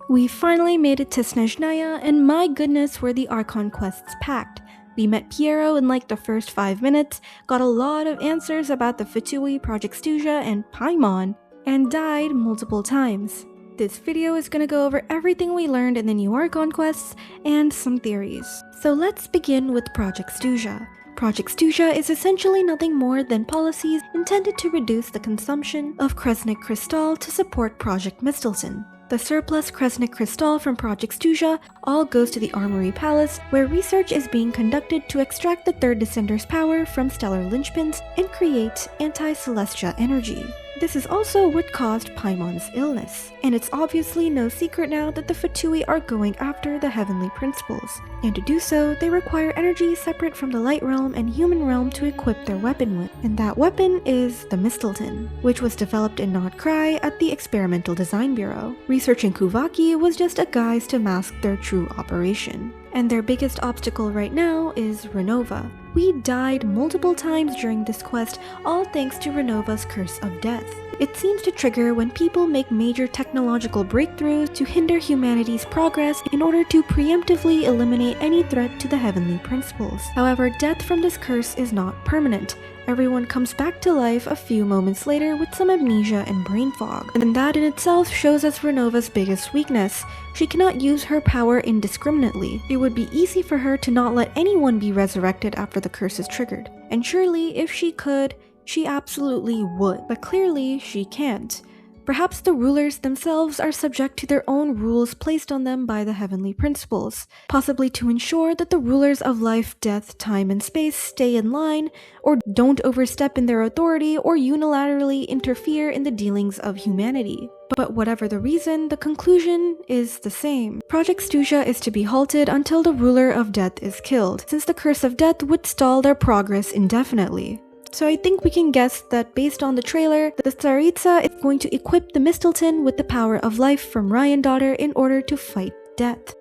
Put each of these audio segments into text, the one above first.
We finally made it to Snezhnaya, and my goodness were the Archon quests packed. We met Pierro in like the first 5 minutes, got a lot of answers about the Fatui, Project Stuja, and Paimon, and died multiple times. This video is gonna go over everything we learned in the new Archon quests and some theories. So let's begin with Project Stuja. Project Stuja is essentially nothing more than policies intended to reduce the consumption of khaenri'ah crystal to support Project Mistilteinn. The surplus khaenri'ah crystal from Project Stuja all goes to the Armory Palace, where research is being conducted to extract the Third Descender's power from stellar linchpins and create anti-celestia energy. This is also what caused Paimon's illness, and it's obviously no secret now that the Fatui are going after the Heavenly Principles, and to do so, they require energy separate from the Light Realm and Human Realm to equip their weapon with, and that weapon is the Mistilteinn, which was developed in nod-krai at the Experimental Design Bureau. Researching Kuvaki was just a guise to mask their true operation. And their biggest obstacle right now is Ronova. We died multiple times during this quest, all thanks to Ronova's Curse of Death. It seems to trigger when people make major technological breakthroughs to hinder humanity's progress in order to preemptively eliminate any threat to the Heavenly Principles. However, death from this curse is not permanent. Everyone comes back to life a few moments later with some amnesia and brain fog, and that in itself shows us Ronova's biggest weakness. She cannot use her power indiscriminately. It would be easy for her to not let anyone be resurrected after the curse is triggered, and surely if she could, she absolutely would, but clearly she can't. Perhaps the rulers themselves are subject to their own rules placed on them by the Heavenly Principles, possibly to ensure that the rulers of life, death, time, and space stay in line, or don't overstep in their authority or unilaterally interfere in the dealings of humanity. But whatever the reason, the conclusion is the same. Project Stuja is to be halted until the ruler of death is killed, since the curse of death would stall their progress indefinitely. So I think we can guess that based on the trailer, the Tsaritsa is going to equip the Mistilteinn with the power of life from Dottore in order to fight death.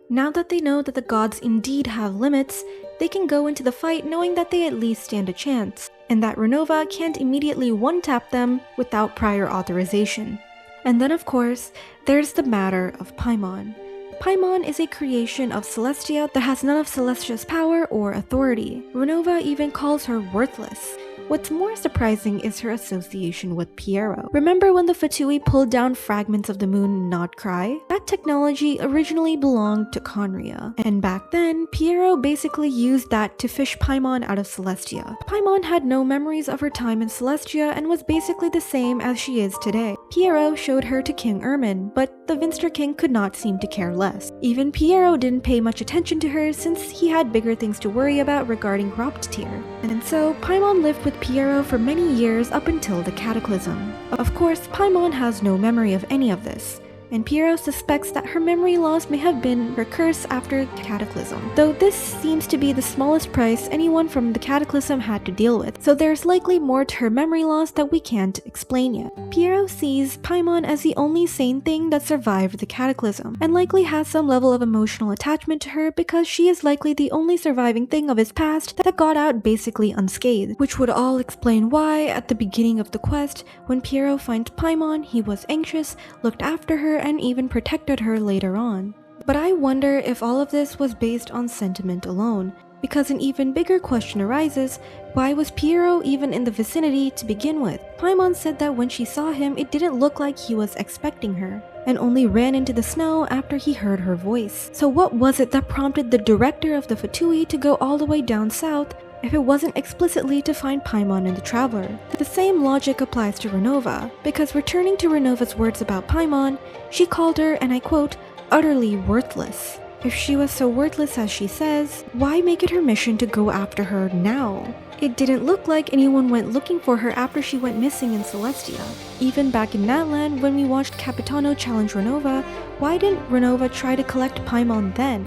Now that they know that the gods indeed have limits, they can go into the fight knowing that they at least stand a chance, and that Ronova can't immediately one-tap them without prior authorization. And then of course, there's the matter of Paimon. Paimon is a creation of Celestia that has none of Celestia's power or authority. Ronova even calls her worthless. What's more surprising is her association with Pierro. Remember when the Fatui pulled down fragments of the moon nod-krai? That technology originally belonged to khaenri'ah, and back then, Pierro basically used that to fish Paimon out of Celestia. Paimon had no memories of her time in Celestia and was basically the same as she is today. Pierro showed her to King Ermin, but the Vinster King could not seem to care less. Even Pierro didn't pay much attention to her since he had bigger things to worry about regarding Tier. And so, Paimon lived with Pierro for many years up until the Cataclysm. Of course, Paimon has no memory of any of this, and Pierro suspects that her memory loss may have been her curse after the Cataclysm, though this seems to be the smallest price anyone from the Cataclysm had to deal with, so there's likely more to her memory loss that we can't explain yet. Pierro sees Paimon as the only sane thing that survived the Cataclysm, and likely has some level of emotional attachment to her because she is likely the only surviving thing of his past that got out basically unscathed, which would all explain why, at the beginning of the quest, when Pierro finds Paimon, he was anxious, looked after her, and even protected her later on. But I wonder if all of this was based on sentiment alone, because an even bigger question arises: why was Pierro even in the vicinity to begin with? Paimon said that when she saw him, it didn't look like he was expecting her, and only ran into the snow after he heard her voice. So what was it that prompted the director of the Fatui to go all the way down south if it wasn't explicitly to find Paimon and the Traveler? The same logic applies to Ronova, because returning to Renova's words about Paimon, she called her, and I quote, utterly worthless. If she was so worthless as she says, why make it her mission to go after her now? It didn't look like anyone went looking for her after she went missing in Celestia. Even back in Natlan, when we watched Capitano challenge Ronova, why didn't Ronova try to collect Paimon then?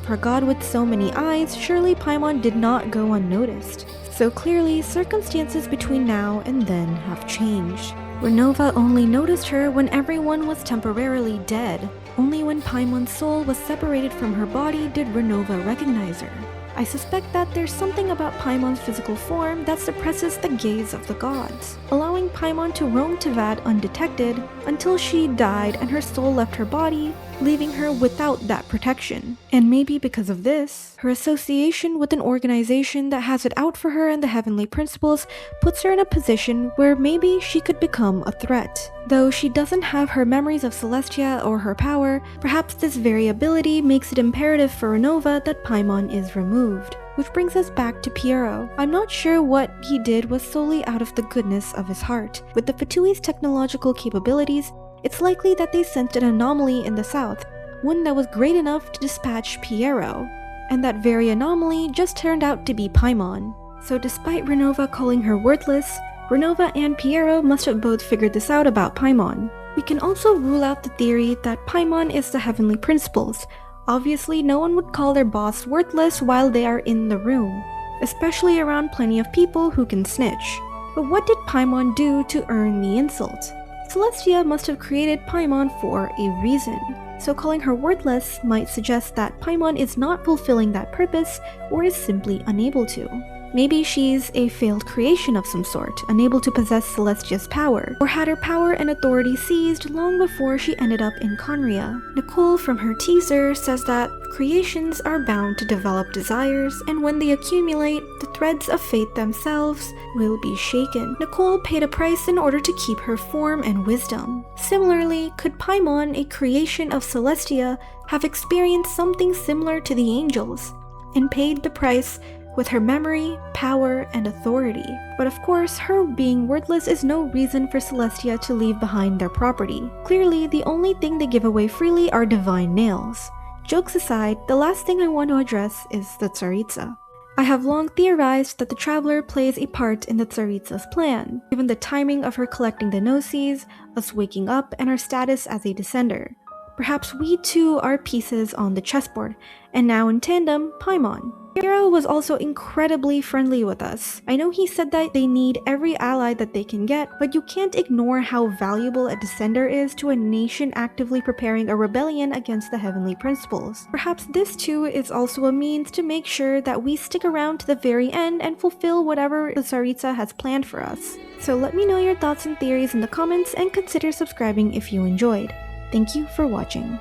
For a god with so many eyes, surely Paimon did not go unnoticed. So clearly, circumstances between now and then have changed. Ronova only noticed her when everyone was temporarily dead. Only when Paimon's soul was separated from her body did Ronova recognize her. I suspect that there's something about Paimon's physical form that suppresses the gaze of the gods, allowing Paimon to roam Teyvat undetected until she died and her soul left her body, leaving her without that protection. And maybe because of this, her association with an organization that has it out for her and the Heavenly Principles puts her in a position where maybe she could become a threat. Though she doesn't have her memories of Celestia or her power, perhaps this variability makes it imperative for Ronova that Paimon is removed. Which brings us back to Pierro. I'm not sure what he did was solely out of the goodness of his heart. With the Fatui's technological capabilities, it's likely that they sensed an anomaly in the south, one that was great enough to dispatch Pierro. And that very anomaly just turned out to be Paimon. So despite Ronova calling her worthless, Ronova and Pierro must have both figured this out about Paimon. We can also rule out the theory that Paimon is the Heavenly Principles. Obviously, no one would call their boss worthless while they are in the room, especially around plenty of people who can snitch. But what did Paimon do to earn the insult? Celestia must have created Paimon for a reason, so calling her worthless might suggest that Paimon is not fulfilling that purpose or is simply unable to. Maybe she's a failed creation of some sort, unable to possess Celestia's power, or had her power and authority seized long before she ended up in khaenri'ah. Nicole from her teaser says that creations are bound to develop desires, and when they accumulate, the threads of fate themselves will be shaken. Nicole paid a price in order to keep her form and wisdom. Similarly, could Paimon, a creation of Celestia, have experienced something similar to the angels, and paid the price with her memory, power, and authority? But of course, her being worthless is no reason for Celestia to leave behind their property. Clearly, the only thing they give away freely are divine nails. Jokes aside, the last thing I want to address is the Tsaritsa. I have long theorized that the Traveler plays a part in the Tsaritsa's plan, given the timing of her collecting the Gnosis, us waking up, and her status as a descender. Perhaps we too are pieces on the chessboard, and now in tandem, Paimon. Pierro was also incredibly friendly with us. I know he said that they need every ally that they can get, but you can't ignore how valuable a descender is to a nation actively preparing a rebellion against the Heavenly Principles. Perhaps this too is also a means to make sure that we stick around to the very end and fulfill whatever the Tsaritsa has planned for us. So let me know your thoughts and theories in the comments and consider subscribing if you enjoyed. Thank you for watching.